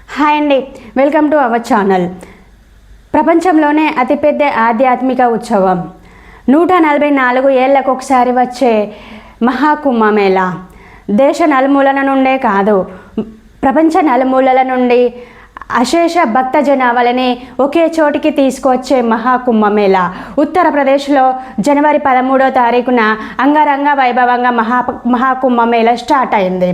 Hi అండి, welcome to our channel. ప్రపంచంలోనే అతిపెద్ద ఆధ్యాత్మిక ఉత్సవం 144 ఏళ్లకు ఒకసారి వచ్చే మహాకుంభమేళా దేశ నలుమూలల నుండే కాదు, ప్రపంచ నలుమూలల నుండి అశేష భక్త జనాభాలని ఒకే చోటికి తీసుకొచ్చే మహాకుంభమేళా ఉత్తరప్రదేశ్లో జనవరి 13వ తారీఖున అంగరంగ వైభవంగా మహాకుంభమేళా స్టార్ట్ అయింది.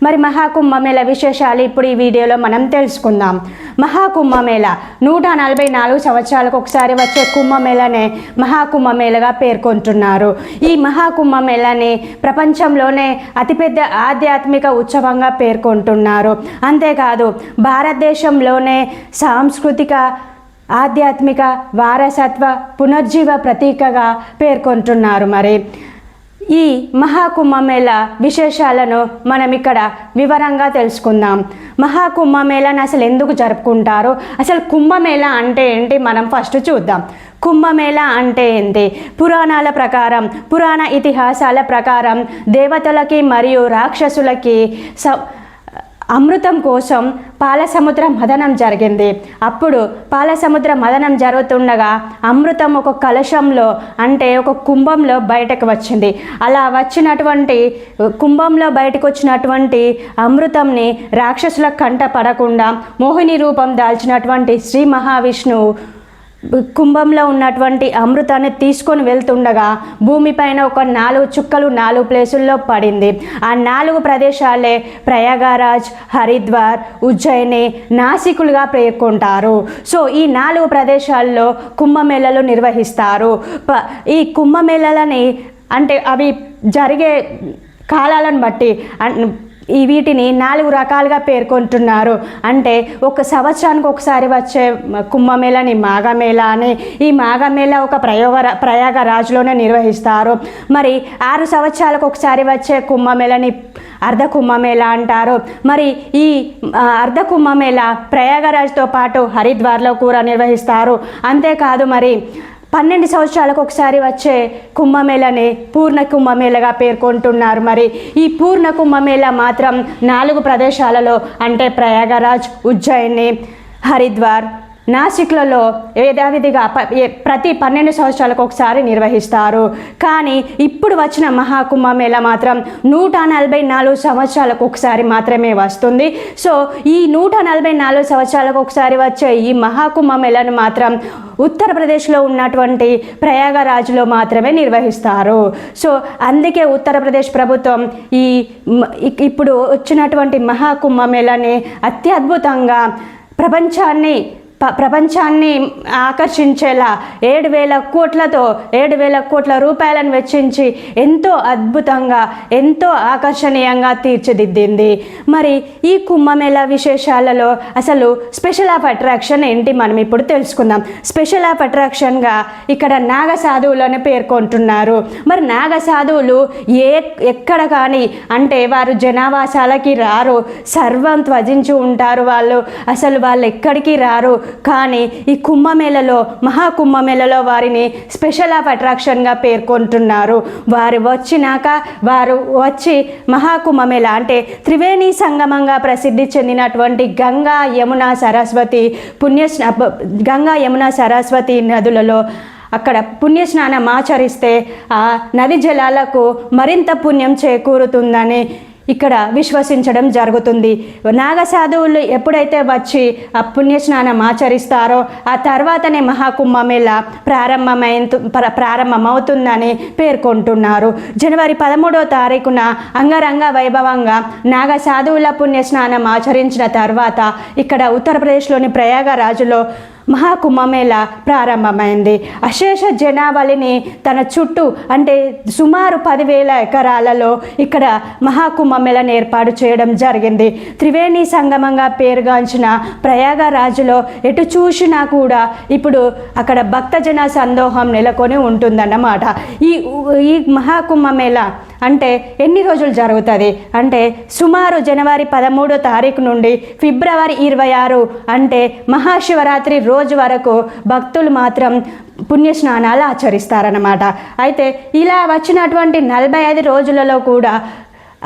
మరి మహాకుంభమేళా విశేషాలు ఇప్పుడు ఈ వీడియోలో మనం తెలుసుకుందాం. మహాకుంభమేళా 144 సంవత్సరాలకు ఒకసారి వచ్చే కుంభమేళానే మహాకుంభమేళాగా పేర్కొంటున్నారు. ఈ మహాకుంభమేళాని ప్రపంచంలోనే అతిపెద్ద ఆధ్యాత్మిక ఉత్సవంగా పేర్కొంటున్నారు. అంతేకాదు భారతదేశంలోనే సాంస్కృతిక ఆధ్యాత్మిక వారసత్వ పునర్జీవ ప్రతీకగా పేర్కొంటున్నారు. మరి ఈ మహాకుంభమేళా విశేషాలను మనం ఇక్కడ వివరంగా తెలుసుకుందాం. మహాకుంభమేళాను అసలు ఎందుకు జరుపుకుంటారు, అసలు కుంభమేళా అంటే ఏంటి మనం ఫస్ట్ చూద్దాం. కుంభమేళా అంటే ఏంటి? పురాణాల ప్రకారం, పురాణ ఇతిహాసాల ప్రకారం దేవతలకి మరియు రాక్షసులకి అమృతం కోసం పాలసముద్ర మథనం జరిగింది. అప్పుడు పాలసముద్ర మథనం జరుగుతుండగా అమృతం ఒక కలశంలో అంటే ఒక కుంభంలో బయటకు వచ్చింది. అలా వచ్చినటువంటి కుంభంలో బయటకు వచ్చినటువంటి అమృతంని రాక్షసుల కంట పడకుండా మోహిని రూపం దాల్చినటువంటి శ్రీ మహావిష్ణువు కుంభంలో ఉన్నటువంటి అమృతాన్ని తీసుకొని వెళ్తుండగా భూమిపైన ఒక 4 చుక్కలు 4 ప్లేసుల్లో పడింది. ఆ 4 ప్రదేశాలే ప్రయాగరాజ్, హరిద్వార్, ఉజ్జయిని, నాసికులుగా పేర్కొంటారు. సో ఈ 4 ప్రదేశాల్లో కుంభమేళాలు నిర్వహిస్తారు. ఈ కుంభమేళాలని అంటే అవి జరిగే కాలాలను బట్టి వీటిని 4 రకాలుగా పేర్కొంటున్నారు. అంటే ఒక సంవత్సరానికి ఒకసారి వచ్చే కుంభమేళాని మాఘమేళా అని, ఈ మాఘమేళా ఒక ప్రయాగరాజ్లోనే నిర్వహిస్తారు. మరి 6 సంవత్సరాలకు ఒకసారి వచ్చే కుంభమేళాని అర్ధ కుంభమేళా అంటారు. మరి ఈ అర్ధ కుంభమేళా ప్రయాగరాజ్తో పాటు హరిద్వార్లో కూడా నిర్వహిస్తారు. అంతేకాదు మరి 12 సంవత్సరాలకు ఒకసారి వచ్చే కుంభమేళాని పూర్ణ కుంభమేళాగా పేర్కొంటున్నారు. మరి ఈ పూర్ణ కుంభమేళా మాత్రం 4 ప్రదేశాలలో అంటే ప్రయాగరాజ్, ఉజ్జయిని, హరిద్వార్, నాసిక్లలో యథావిధిగా ప్రతి 12 సంవత్సరాలకు ఒకసారి నిర్వహిస్తారు. కానీ ఇప్పుడు వచ్చిన మహాకుంభమేళా మాత్రం 144 సంవత్సరాలకు ఒకసారి మాత్రమే వస్తుంది. సో ఈ 144 సంవత్సరాలకు ఒకసారి వచ్చే ఈ మహాకుంభమేళాను మాత్రం ఉత్తరప్రదేశ్లో ఉన్నటువంటి ప్రయాగరాజ్లో మాత్రమే నిర్వహిస్తారు. సో అందుకే ఉత్తరప్రదేశ్ ప్రభుత్వం ఇప్పుడు వచ్చినటువంటి మహాకుంభమేళాని అత్యద్భుతంగా ప్రపంచాన్ని ఆకర్షించేలా 7,000 కోట్ల రూపాయలను వెచ్చించి ఎంతో అద్భుతంగా, ఎంతో ఆకర్షణీయంగా తీర్చిదిద్దింది. మరి ఈ కుంభమేళా విశేషాలలో అసలు స్పెషల్ ఆఫ్ అట్రాక్షన్ ఏంటి మనం ఇప్పుడు తెలుసుకుందాం. స్పెషల్ ఆఫ్ అట్రాక్షన్గా ఇక్కడ నాగ సాధువులను పేర్కొంటున్నారు. మరి నాగ సాధువులు ఎక్కడ కానీ అంటే వారు జనావాసాలకి రారు, సర్వం త్వజించి ఉంటారు. వాళ్ళు ఎక్కడికి రారు. కానీ ఈ కుంభమేళాలో మహాకుంభమేళాలో వారిని స్పెషల్ ఆఫ్ అట్రాక్షన్గా పేర్కొంటున్నారు. వారు వచ్చి మహాకుంభమేళా అంటే త్రివేణి సంగమంగా ప్రసిద్ధి చెందినటువంటి గంగా యమున సరస్వతి నదులలో అక్కడ పుణ్యస్నానం ఆచరిస్తే ఆ నది జలాలకు మరింత పుణ్యం చేకూరుతుందని ఇక్కడ విశ్వసించడం జరుగుతుంది. నాగసాధువులు ఎప్పుడైతే వచ్చి ఆ పుణ్యస్నానం ఆచరిస్తారో ఆ తర్వాతనే మహాకుంభమేళా ప్రారంభమవుతుందని పేర్కొంటున్నారు. జనవరి 13వ తారీఖున అంగరంగ వైభవంగా నాగసాధువుల పుణ్యస్నానం ఆచరించిన తర్వాత ఇక్కడ ఉత్తరప్రదేశ్లోని ప్రయాగరాజులో మహాకుంభమేళా ప్రారంభమైంది. అశేష జనావళిని తన చుట్టూ అంటే సుమారు 10,000 ఎకరాలలో ఇక్కడ మహాకుంభమేళాను ఏర్పాటు చేయడం జరిగింది. త్రివేణి సంగమంగా పేరుగాంచిన ప్రయాగరాజులో ఎటు చూసినా కూడా ఇప్పుడు అక్కడ భక్తజన సందోహం నెలకొని ఉంటుందన్నమాట. ఈ మహాకుంభమేళా అంటే ఎన్ని రోజులు జరుగుతుంది అంటే సుమారు జనవరి 13వ తారీఖు నుండి ఫిబ్రవరి 26 అంటే మహాశివరాత్రి రోజు వరకు భక్తులు మాత్రం పుణ్యస్నానాలు ఆచరిస్తారన్నమాట. అయితే ఇలా వచ్చినటువంటి 45 రోజులలో కూడా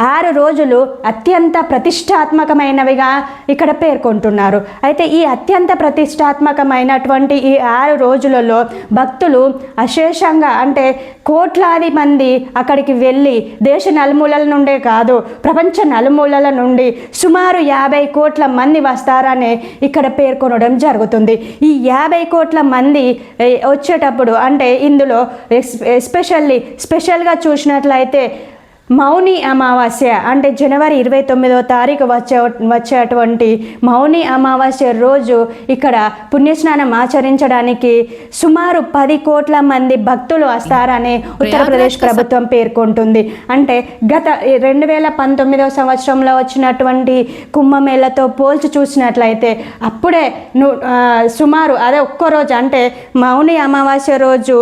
6 రోజులు అత్యంత ప్రతిష్టాత్మకమైనవిగా ఇక్కడ పేర్కొంటున్నారు. అయితే ఈ అత్యంత ప్రతిష్టాత్మకమైనటువంటి ఈ 6 రోజులలో భక్తులు అశేషంగా అంటే కోట్లాది మంది అక్కడికి వెళ్ళి దేశ నలుమూలల నుండే కాదు ప్రపంచ నలుమూలల నుండి సుమారు 50 కోట్ల మంది వస్తారని ఇక్కడ పేర్కొనడం జరుగుతుంది. ఈ 50 కోట్ల మంది వచ్చేటప్పుడు అంటే ఇందులో స్పెషల్గా చూసినట్లయితే మౌని అమావాస్య అంటే జనవరి 29వ తారీఖు వచ్చేటువంటి మౌని అమావాస్య రోజు ఇక్కడ పుణ్యస్నానం ఆచరించడానికి సుమారు 10 కోట్ల మంది భక్తులు వస్తారని ఉత్తరప్రదేశ్ ప్రభుత్వం పేర్కొంటుంది. అంటే గత 2019వ సంవత్సరంలో వచ్చినటువంటి కుంభమేళతో పోల్చి చూసినట్లయితే అప్పుడే సుమారు అదే ఒక్కరోజు అంటే మౌని అమావాస్య రోజు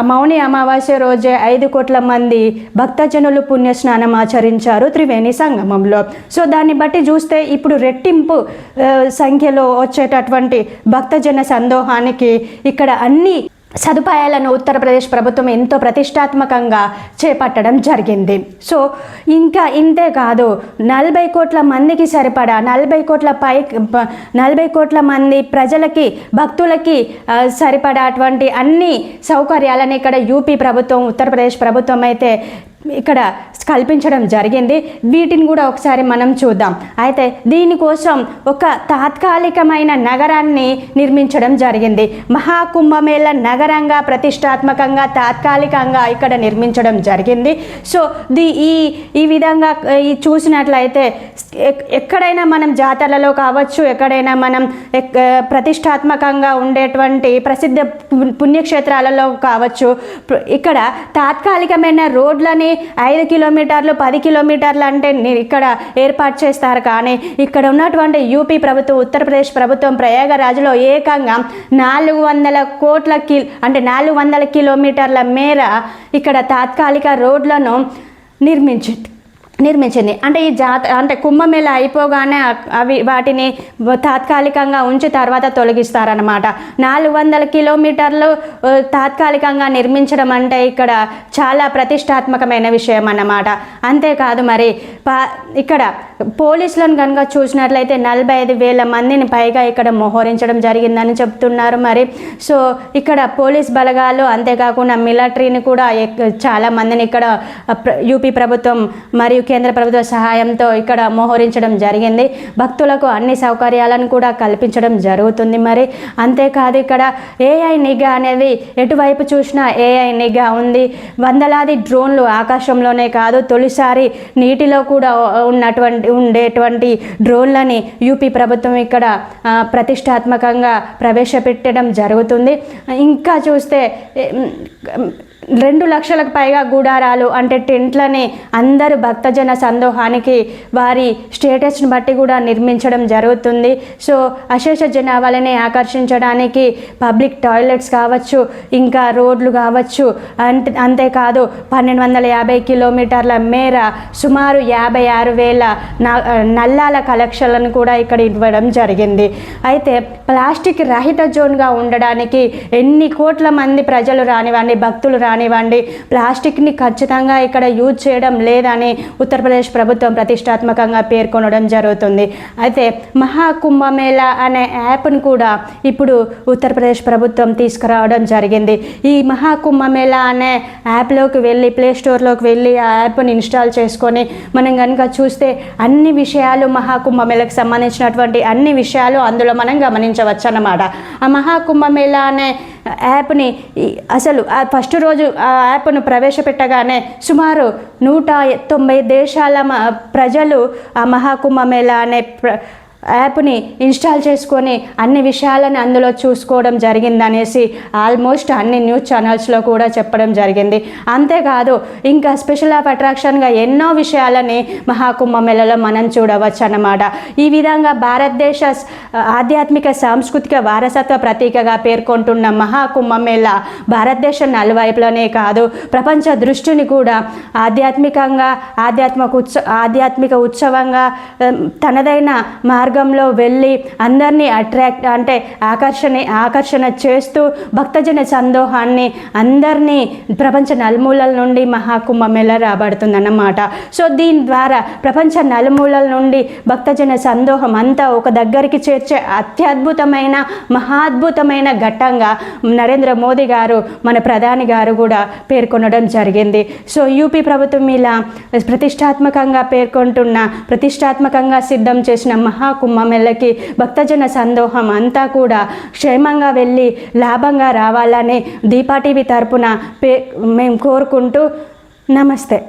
మౌని అమావాస్య రోజే 5 కోట్ల మంది భక్తజనులు పుణ్యస్నానం ఆచరించారు త్రివేణి సంగమంలో. సో దాన్ని బట్టి చూస్తే ఇప్పుడు రెట్టింపు సంఖ్యలో వచ్చేటటువంటి భక్తజన సందోహానికి ఇక్కడ అన్ని సదుపాయాలను ఉత్తరప్రదేశ్ ప్రభుత్వం ఎంతో ప్రతిష్టాత్మకంగా చేపట్టడం జరిగింది. సో ఇంకా ఇంతే కాదు 40 కోట్ల మందికి సరిపడా 40 కోట్ల మంది ప్రజలకి భక్తులకి సరిపడాటువంటి అన్ని సౌకర్యాలను ఇక్కడ యూపీ ప్రభుత్వం ఉత్తరప్రదేశ్ ప్రభుత్వం అయితే ఇక్కడ కల్పించడం జరిగింది. వీటిని కూడా ఒకసారి మనం చూద్దాం. అయితే దీనికోసం ఒక తాత్కాలికమైన నగరాన్ని నిర్మించడం జరిగింది. మహాకుంభమేళ నగరంగా ప్రతిష్టాత్మకంగా తాత్కాలికంగా ఇక్కడ నిర్మించడం జరిగింది. సో ఈ విధంగా చూసినట్లయితే ఎక్కడైనా మనం జాతరలలో కావచ్చు ఎక్కడైనా మనం ప్రతిష్టాత్మకంగా ఉండేటువంటి ప్రసిద్ధ పుణ్యక్షేత్రాలలో కావచ్చు ఇక్కడ తాత్కాలికమైన రోడ్లని 5 కిలోమీటర్లు 10 కిలోమీటర్లు అంటే ఇక్కడ ఏర్పాటు చేస్తారు. కానీ ఇక్కడ ఉన్నటువంటి యూపీ ప్రభుత్వం ఉత్తరప్రదేశ్ ప్రభుత్వం ప్రయాగరాజ్లో ఏకంగా 400 కిలోమీటర్ల మేర ఇక్కడ తాత్కాలిక రోడ్లను నిర్మించింది. అంటే ఈ అంటే కుంభమేళ అయిపోగానే వాటిని తాత్కాలికంగా ఉంచి తర్వాత తొలగిస్తారనమాట. 400 కిలోమీటర్లు తాత్కాలికంగా నిర్మించడం అంటే ఇక్కడ చాలా ప్రతిష్టాత్మకమైన విషయం అన్నమాట. అంతేకాదు మరి ఇక్కడ పోలీసులను కనుక చూసినట్లయితే 45,000 మందిని పైగా ఇక్కడ మోహరించడం జరిగిందని చెప్తున్నారు. మరి సో ఇక్కడ పోలీస్ బలగాలు అంతేకాకుండా మిలిటరీని కూడా చాలా మందిని ఇక్కడ యూపీ ప్రభుత్వం మరియు కేంద్ర ప్రభుత్వ సహాయంతో ఇక్కడ మోహరించడం జరిగింది. భక్తులకు అన్ని సౌకర్యాలను కూడా కల్పించడం జరుగుతుంది. మరి అంతేకాదు ఇక్కడ ఏఐ నిఘా అనేది ఎటువైపు చూసినా ఏఐ నిఘా ఉంది. వందలాది డ్రోన్లు ఆకాశంలోనే కాదు తొలిసారి నీటిలో కూడా ఉండేటువంటి డ్రోన్లని యూపీ ప్రభుత్వం ఇక్కడ ప్రతిష్టాత్మకంగా ప్రవేశపెట్టడం జరుగుతుంది. ఇంకా చూస్తే 2 లక్షలకు పైగా గుడారాలు అంటే టెంట్లని అందరూ భక్తజన సందోహానికి వారి స్టేటస్ని బట్టి కూడా నిర్మించడం జరుగుతుంది. సో అశేష జనాభాలని ఆకర్షించడానికి పబ్లిక్ టాయిలెట్స్ కావచ్చు ఇంకా రోడ్లు కావచ్చు అంతేకాదు 1250 కిలోమీటర్ల మేర సుమారు 56,000 నల్లాల కలెక్షన్లను కూడా ఇక్కడ ఇవ్వడం జరిగింది. అయితే ప్లాస్టిక్ రహిత జోన్గా ఉండడానికి ఎన్ని కోట్ల మంది ప్రజలు రానివ్వండి భక్తులు రానివ్వండి ప్లాస్టిక్ని ఖచ్చితంగా ఇక్కడ యూజ్ చేయడం లేదని ఉత్తరప్రదేశ్ ప్రభుత్వం ప్రతిష్టాత్మకంగా పేర్కొనడం జరుగుతుంది. అయితే మహాకుంభమేళ అనే యాప్ను కూడా ఇప్పుడు ఉత్తరప్రదేశ్ ప్రభుత్వం తీసుకురావడం జరిగింది. ఈ మహాకుంభమేళ అనే యాప్లోకి వెళ్ళి ప్లే స్టోర్లోకి వెళ్ళి ఆ యాప్ని ఇన్స్టాల్ చేసుకొని మనం కనుక చూస్తే అన్ని విషయాలు మహాకుంభమేళకు సంబంధించినటువంటి అన్ని విషయాలు అందులో మనం గమనించవచ్చు అన్నమాట. ఆ మహాకుంభమేళ అనే యాప్ని అసలు ఫస్ట్ రోజు ఆ యాప్ను ప్రవేశపెట్టగానే సుమారు 190 దేశాల ప్రజలు ఆ మహాకుంభమేళ అనే యాప్ని ఇన్స్టాల్ చేసుకొని అన్ని విషయాలను అందులో చూసుకోవడం జరిగిందనేసి ఆల్మోస్ట్ అన్ని న్యూస్ ఛానల్స్లో కూడా చెప్పడం జరిగింది. అంతేకాదు ఇంకా స్పెషల్ ఆఫ్ అట్రాక్షన్గా ఎన్నో విషయాలని మహాకుంభమేళలో మనం చూడవచ్చు అన్నమాట. ఈ విధంగా భారతదేశ ఆధ్యాత్మిక సాంస్కృతిక వారసత్వ ప్రతీకగా పేర్కొంటున్న మహాకుంభమేళ భారతదేశం నలువైపులోనే కాదు ప్రపంచ దృష్టిని కూడా ఆధ్యాత్మిక ఉత్సవంగా తనదైన మార్గం మార్గంలో వెళ్ళి అందరినీ ఆకర్షణ చేస్తూ భక్తజన సందోహాన్ని అందరినీ ప్రపంచ నలుమూలల నుండి మహాకుంభమేళ రాబడుతుందన్నమాట. సో దీని ద్వారా ప్రపంచ నలుమూలల నుండి భక్తజన సందోహం అంతా ఒక దగ్గరికి చేర్చే అత్యద్భుతమైన మహాద్భుతమైన ఘట్టంగా నరేంద్ర మోదీ గారు, మన ప్రధాని గారు కూడా పేర్కొనడం జరిగింది. సో యూపీ ప్రభుత్వం ఇలా ప్రతిష్టాత్మకంగా సిద్ధం చేసిన మహాకుంభమేళకి భక్తజన సందోహం అంతా కూడా క్షేమంగా వెళ్ళి లాభంగా రావాలని దీపా టీవీ తరపున మేము కోరుకుంటూ నమస్తే.